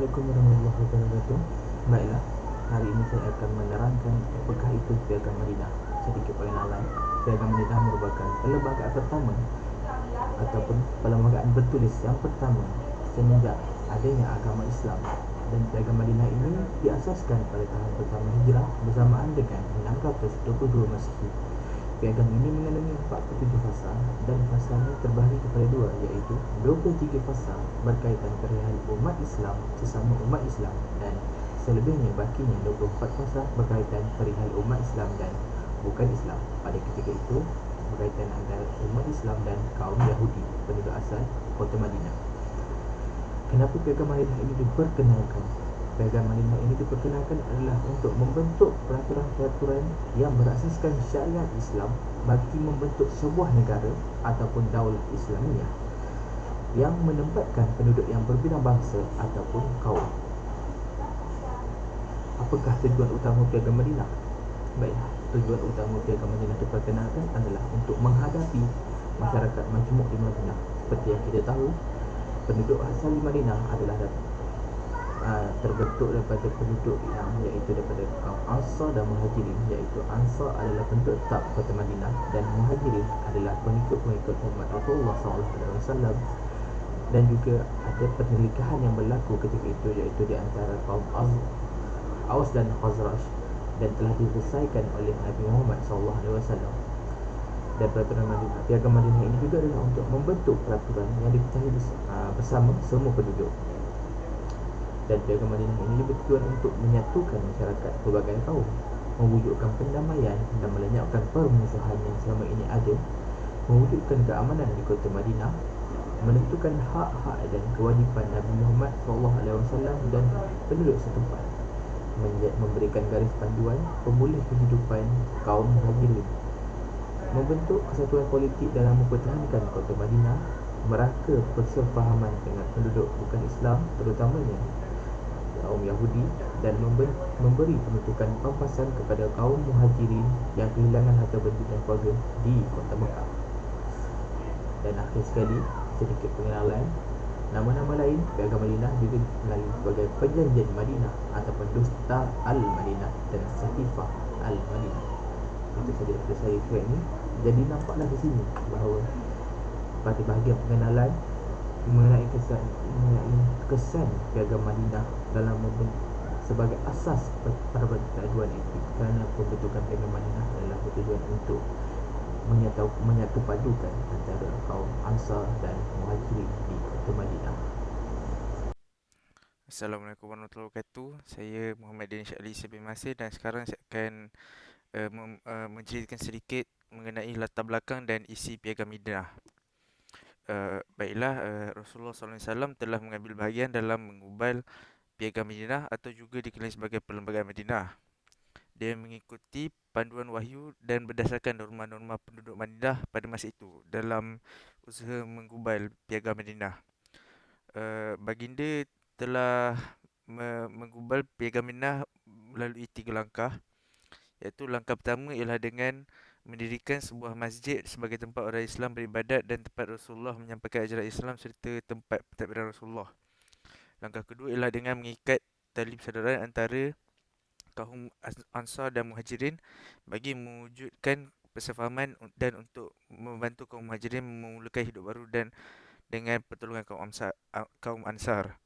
Assalamualaikum warahmatullahi wabarakatuh. Baiklah, hari ini saya akan menerangkan apakah itu Piagam Madinah. Sedikit pengenalan. Piagam Madinah merupakan perlembagaan pertama ataupun perlembagaan bertulis yang pertama semenjak adanya agama Islam. Dan Piagam Madinah ini diasaskan pada tahun pertama Hijrah bersamaan dengan 622 Masihi. Piagam ini mengandungi 47 fasal dan fasalnya terbahagi kepada dua, iaitu 23 fasal berkaitan perihal umat Islam sesama umat Islam dan selebihnya bakinya 24 fasal berkaitan perihal umat Islam dan bukan Islam. Pada ketika itu berkaitan antara umat Islam dan kaum Yahudi penduduk asal kota Madinah. Kenapa Piagam Madinah ini diperkenalkan? Piagam Madinah ini diperkenalkan adalah untuk membentuk peraturan-peraturan yang berasaskan syariat Islam bagi membentuk sebuah negara ataupun daulah Islamiyah yang menempatkan penduduk yang berbidang bangsa ataupun kaum. Apakah tujuan utama Piagam Madinah? Baiklah, tujuan utama Piagam Madinah diperkenalkan adalah untuk menghadapi masyarakat majmuk di Madinah. Seperti yang kita tahu, penduduk asal di Madinah adalah terbentuk daripada penduduk yang iaitu daripada kaum Ansar dan Muhajirin, iaitu Ansar adalah penduduk tetap kota Madinah dan Muhajirin adalah pengikut-pengikut umat Rasulullah SAW. Dan juga ada pernikahan yang berlaku ketika itu, iaitu di antara kaum Aus dan Khazraj, dan telah diselesaikan oleh Nabi Muhammad SAW. Dan peraturan Madinah, Piagam Madinah ini juga adalah untuk membentuk peraturan yang diketahui bersama semua penduduk. Dan Piagam Madinah ini bertujuan untuk menyatukan masyarakat pelbagai kaum, mewujudkan pendamaian dan melenyapkan permusuhan yang selama ini ada, mewujudkan keamanan di kota Madinah, menentukan hak-hak dan kewajipan Nabi Muhammad SAW dan penduduk setempat, memberikan garis panduan pemulih kehidupan kaum Muhajirin, membentuk kesatuan politik dalam mempertahankan kota Madinah, merangka persefahaman dengan penduduk bukan Islam terutamanya kaum Yahudi, dan memberi penuntukan pampasan kepada kaum Muhajirin yang kehilangan harta benda dan keluarga di kota Mekah. Dan akhir sekali, sedikit pengenalan. Nama-nama lain Piagam Madinah juga dikenali sebagai Perjanjian Madinah ataupun Dusta Al-Madinah dan Sahifah Al-Madinah. Itu saja daripada saya kali ini. Jadi nampaklah di sini bahawa pada bahagian pengenalan mengenai kesan Piagam Madinah dalam sebagai asas persatuan itu, kerana pembentukan Piagam Madinah adalah bertujuan untuk menyatupadukan antara kaum Ansar dan Muhajirin di kota Madinah. Assalamualaikum warahmatullahi wabarakatuh. Saya Muhammad Danish Ali bin Masir dan sekarang saya akan menceritakan sedikit mengenai latar belakang dan isi Piagam Madinah. Rasulullah SAW telah mengambil bahagian dalam mengubal Piagam Madinah atau juga dikenali sebagai Perlembagaan Madinah. Dia mengikuti panduan wahyu dan berdasarkan norma-norma penduduk Madinah pada masa itu dalam usaha menggubal Piagam Madinah. Baginda telah menggubal Piagam Madinah melalui 3 langkah, iaitu langkah pertama ialah dengan mendirikan sebuah masjid sebagai tempat orang Islam beribadat dan tempat Rasulullah menyampaikan ajaran Islam serta tempat pentadbiran Rasulullah. Langkah kedua ialah dengan mengikat tali persaudaraan antara kaum Ansar dan Muhajirin bagi mewujudkan persefahaman dan untuk membantu kaum Muhajirin memulakan hidup baru dan dengan pertolongan kaum Ansar.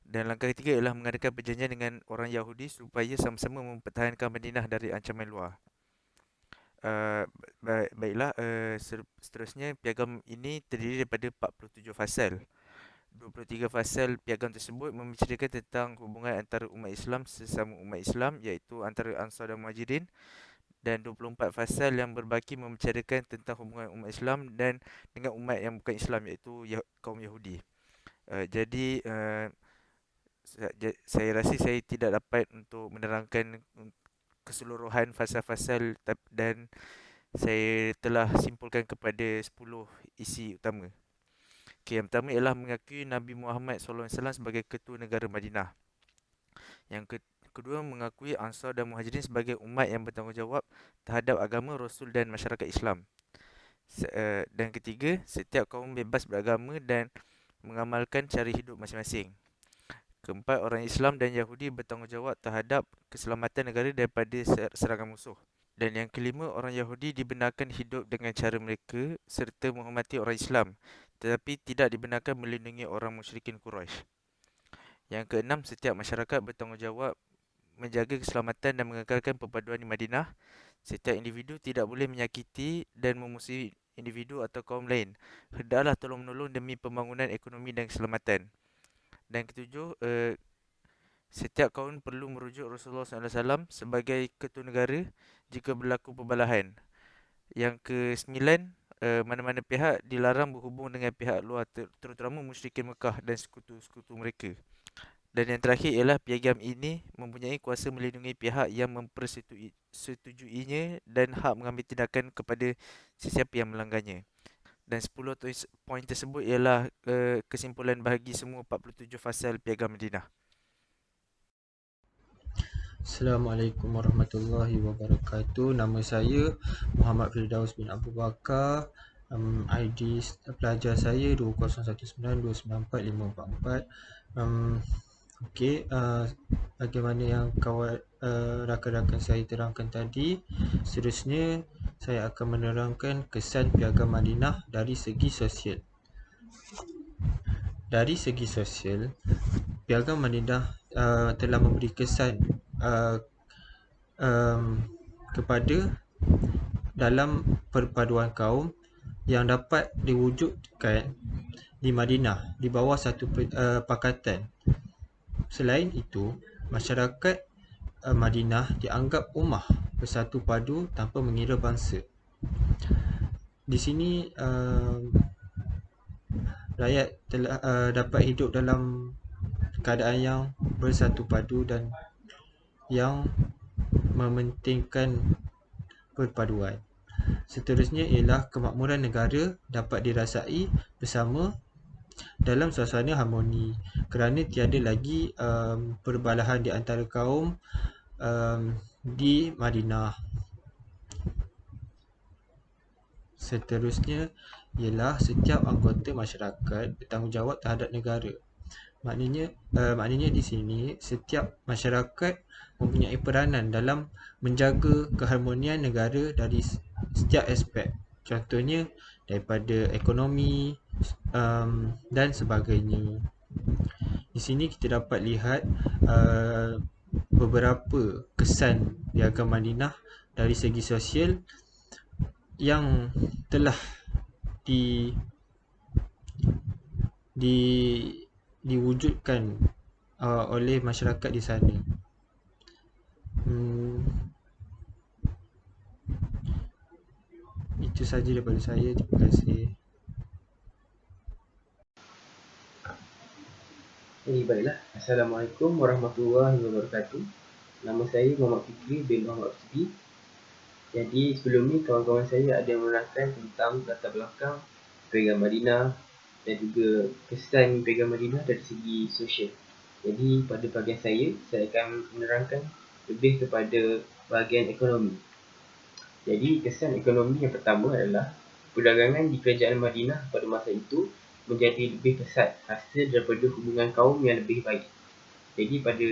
Dan langkah ketiga ialah mengadakan perjanjian dengan orang Yahudi supaya sama-sama mempertahankan Madinah dari ancaman luar. Uh, Seterusnya piagam ini terdiri daripada 47 fasal. 23 fasal piagam tersebut membicarakan tentang hubungan antara umat Islam sesama umat Islam, iaitu antara Ansar dan Muhajirin, dan 24 fasal yang berbaki membicarakan tentang hubungan umat Islam dan dengan umat yang bukan Islam, iaitu kaum Yahudi. Saya rasa saya tidak dapat untuk menerangkan keseluruhan fasal-fasal dan saya telah simpulkan kepada 10 isi utama. Okey, yang pertama ialah mengakui Nabi Muhammad SAW sebagai ketua negara Madinah. Kedua, mengakui Ansar dan Muhajirin sebagai umat yang bertanggungjawab terhadap agama, Rasul dan masyarakat Islam. Dan ketiga, setiap kaum bebas beragama dan mengamalkan cara hidup masing-masing. Keempat, orang Islam dan Yahudi bertanggungjawab terhadap keselamatan negara daripada serangan musuh. Dan yang kelima, orang Yahudi dibenarkan hidup dengan cara mereka serta menghormati orang Islam, tetapi tidak dibenarkan melindungi orang musyrikin Quraisy. Yang keenam, setiap masyarakat bertanggungjawab menjaga keselamatan dan mengekalkan perpaduan di Madinah. Setiap individu tidak boleh menyakiti dan memusuhi individu atau kaum lain. Hendaklah tolong-menolong demi pembangunan ekonomi dan keselamatan. Dan ketujuh, setiap kaum perlu merujuk Rasulullah SAW sebagai ketua negara jika berlaku perbalahan. Yang kesembilan, mana-mana pihak dilarang berhubung dengan pihak luar, terutama musyrikin Mekah dan sekutu-sekutu mereka. Dan yang terakhir ialah piagam ini mempunyai kuasa melindungi pihak yang mempersetujuinya dan hak mengambil tindakan kepada sesiapa yang melanggarnya. Dan 10 poin tersebut ialah kesimpulan bahagi semua 47 fasal piagam Madinah. Assalamualaikum warahmatullahi wabarakatuh. Nama saya Muhammad Firdaus bin Abu Bakar. ID pelajar saya 2019299454. Okey, bagaimana yang rakan-rakan saya terangkan tadi, seterusnya saya akan menerangkan kesan Piagam Madinah dari segi sosial. Dari segi sosial, Piagam Madinah telah memberi kesan kepada dalam perpaduan kaum yang dapat diwujudkan di Madinah di bawah satu pakatan. Selain itu, masyarakat Madinah dianggap ummah bersatu padu tanpa mengira bangsa. Di sini rakyat telah dapat hidup dalam keadaan yang bersatu padu dan yang mementingkan perpaduan. Seterusnya ialah kemakmuran negara dapat dirasai bersama dalam suasana harmoni kerana tiada lagi perbalahan di antara kaum di Madinah. Seterusnya ialah setiap anggota masyarakat bertanggungjawab terhadap negara. Maknanya di sini setiap masyarakat mempunyai peranan dalam menjaga keharmonian negara dari setiap aspek. Contohnya daripada ekonomi dan sebagainya. Di sini kita dapat lihat beberapa kesan Piagam Madinah dari segi sosial yang telah diwujudkan oleh masyarakat di sana. Itu sahaja daripada saya. Terima kasih. Baiklah. Assalamualaikum warahmatullahi wabarakatuh. Nama saya Muhammad Fikri bin Muhammad Rusdi. Jadi sebelum ni kawan-kawan saya ada menerangkan tentang latar belakang Piagam Madinah dan juga kesan Piagam Madinah dari segi sosial. Jadi pada bahagian saya akan menerangkan lebih kepada bahagian ekonomi. Jadi kesan ekonomi yang pertama adalah perdagangan di kerajaan Madinah pada masa itu menjadi lebih pesat hasil daripada hubungan kaum yang lebih baik. Jadi pada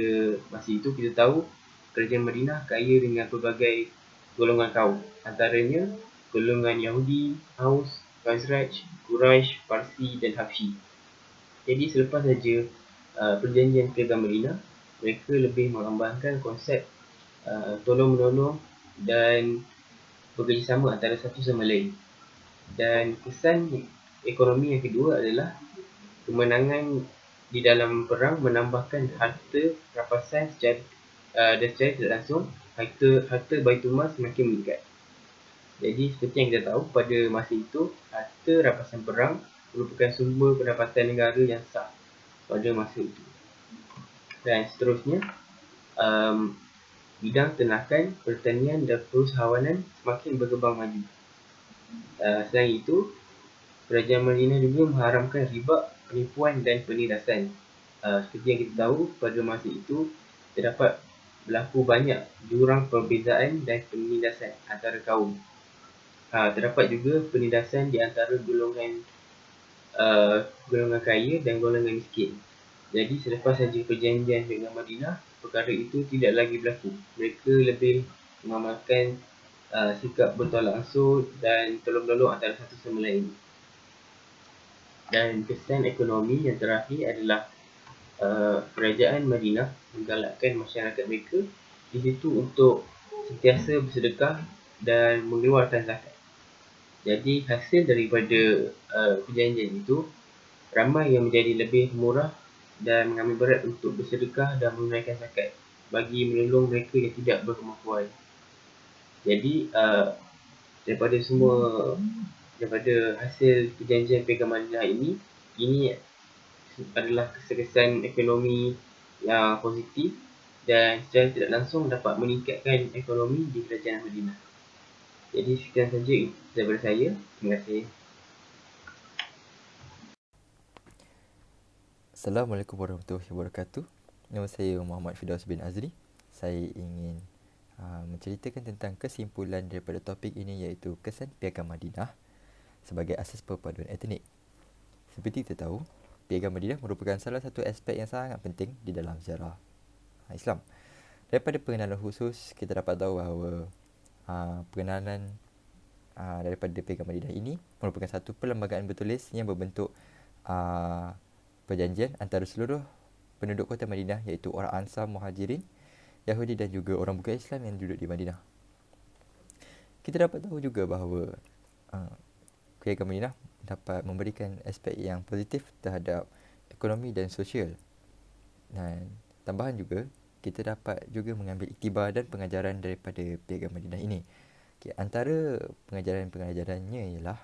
masa itu kita tahu kerajaan Madinah kaya dengan pelbagai golongan kaum, antaranya golongan Yahudi, Aus, Khazraj, Quraisy, Parsi dan Habsyi. Jadi selepas saja perjanjian Piagam Madinah, mereka lebih mengembangkan konsep tolong-menolong dan bekerjasama antara satu sama lain. Dan kesan ekonomi yang kedua adalah kemenangan di dalam perang menambahkan harta rampasan dan secara tidak langsung harta Baitulmal semakin meningkat. Jadi seperti yang kita tahu pada masa itu harta rampasan perang merupakan sumber pendapatan negara yang sah pada masa itu. Dan seterusnya bidang ternakan, pertanian dan perusahawanan semakin berkembang maju. Selain itu, kerajaan Madinah juga mengharamkan riba, penipuan dan penindasan. Seperti yang kita tahu, pada masa itu terdapat berlaku banyak jurang perbezaan dan penindasan antara kaum. Terdapat juga penindasan di antara golongan kaya dan golongan miskin. Jadi selepas saja perjanjian dengan Madinah, perkara itu tidak lagi berlaku. Mereka lebih mengamalkan sikap bertolak ansur dan tolong-menolong antara satu sama lain. Dan kesan ekonomi yang terakhir adalah kerajaan Madinah menggalakkan masyarakat mereka di situ untuk sentiasa bersedekah dan mengeluarkan zakat. Jadi hasil daripada perjanjian itu, ramai yang menjadi lebih murah dan mengambil berat untuk bersedekah dan menunaikan zakat bagi menolong mereka yang tidak berkemampuan. Jadi daripada hasil perjanjian Piagam Madinah ini adalah kesan ekonomi yang positif dan secara tidak langsung dapat meningkatkan ekonomi di kerajaan Madinah. Jadi sekian saja daripada saya. Terima kasih. Assalamualaikum warahmatullahi wabarakatuh. Nama saya Muhammad Firdaus bin Azri. Saya ingin menceritakan tentang kesimpulan daripada topik ini, iaitu kesan Piagam Madinah sebagai asas perpaduan etnik. Seperti kita tahu, Piagam Madinah merupakan salah satu aspek yang sangat penting di dalam sejarah Islam. Daripada pengenalan khusus, kita dapat tahu bahawa pengenalan daripada Piagam Madinah ini merupakan satu perlembagaan bertulis yang berbentuk perjanjian antara seluruh penduduk kota Madinah, iaitu orang Ansar, Muhajirin, Yahudi dan juga orang bukan Islam yang duduk di Madinah. Kita dapat tahu juga bahawa Piagam Madinah dapat memberikan aspek yang positif terhadap ekonomi dan sosial. Dan tambahan juga, kita dapat juga mengambil iktibar dan pengajaran daripada Piagam Madinah ini. Antara pengajarannya ialah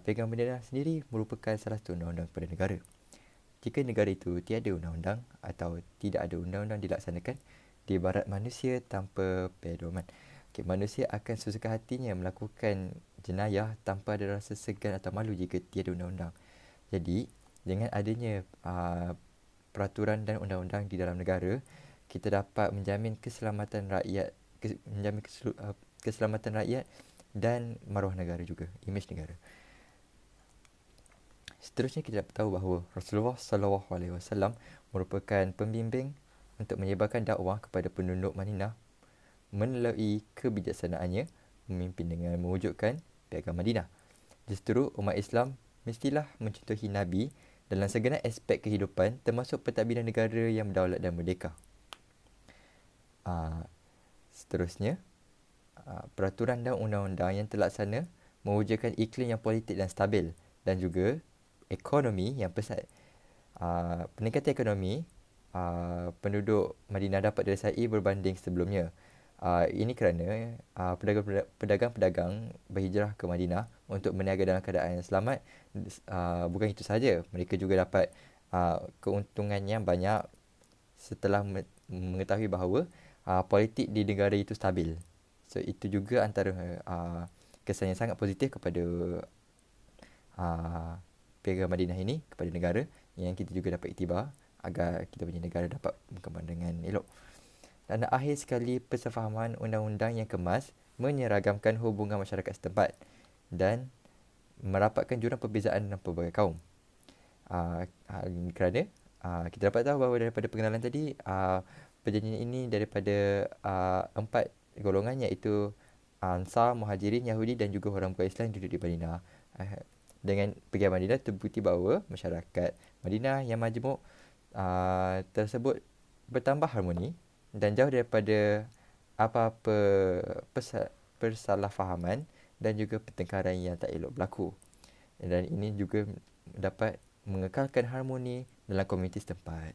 Piagam Madinah sendiri merupakan salah satu undang-undang kepada negara. Jika negara itu tiada undang-undang atau tidak ada undang-undang dilaksanakan, diibarat manusia tanpa pedoman. Manusia akan sesuka hatinya melakukan jenayah tanpa ada rasa segan atau malu jika tiada undang-undang. Jadi, dengan adanya peraturan dan undang-undang di dalam negara, kita dapat menjamin keselamatan rakyat, keselamatan rakyat dan maruah negara juga, imej negara. Seterusnya kita dapat tahu bahawa Rasulullah SAW merupakan pembimbing untuk menyebarkan dakwah kepada penduduk Madinah melalui kebijaksanaannya memimpin dengan mewujudkan Piagam Madinah. Justru umat Islam mestilah mencontohi Nabi dalam segenap aspek kehidupan, termasuk pentadbiran negara yang berdaulat dan merdeka. Seterusnya, peraturan dan undang-undang yang terlaksana mewujudkan iklim yang politik dan stabil dan juga ekonomi yang pesat. Peningkatan ekonomi penduduk Madinah dapat dirasai berbanding sebelumnya. Ini kerana pedagang-pedagang berhijrah ke Madinah untuk berniaga dalam keadaan yang selamat. Bukan itu sahaja, mereka juga dapat keuntungan yang banyak setelah mengetahui bahawa politik di negara itu stabil. So itu juga antara kesan yang sangat positif kepada Piagam Madinah ini kepada negara, yang kita juga dapat iktibar agar kita punya negara dapat berkembang dengan elok. Dan akhir sekali, persefahaman undang-undang yang kemas menyeragamkan hubungan masyarakat setempat dan merapatkan jurang perbezaan dalam pelbagai kaum. Kerana kita dapat tahu bahawa daripada pengenalan tadi, perjanjian ini daripada 4 golongan, iaitu Ansar, Muhajirin, Yahudi dan juga orang bukan Islam duduk di Madinah. Dengan pergi Madinah, terbukti bahawa masyarakat Madinah yang majmuk tersebut bertambah harmoni dan jauh daripada apa-apa persalahfahaman dan juga pertengkaran yang tak elok berlaku. Dan ini juga dapat mengekalkan harmoni dalam komuniti setempat.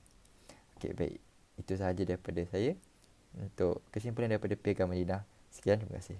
Okey, baik. Itu sahaja daripada saya untuk kesimpulan daripada Piagam Madinah. Sekian, terima kasih.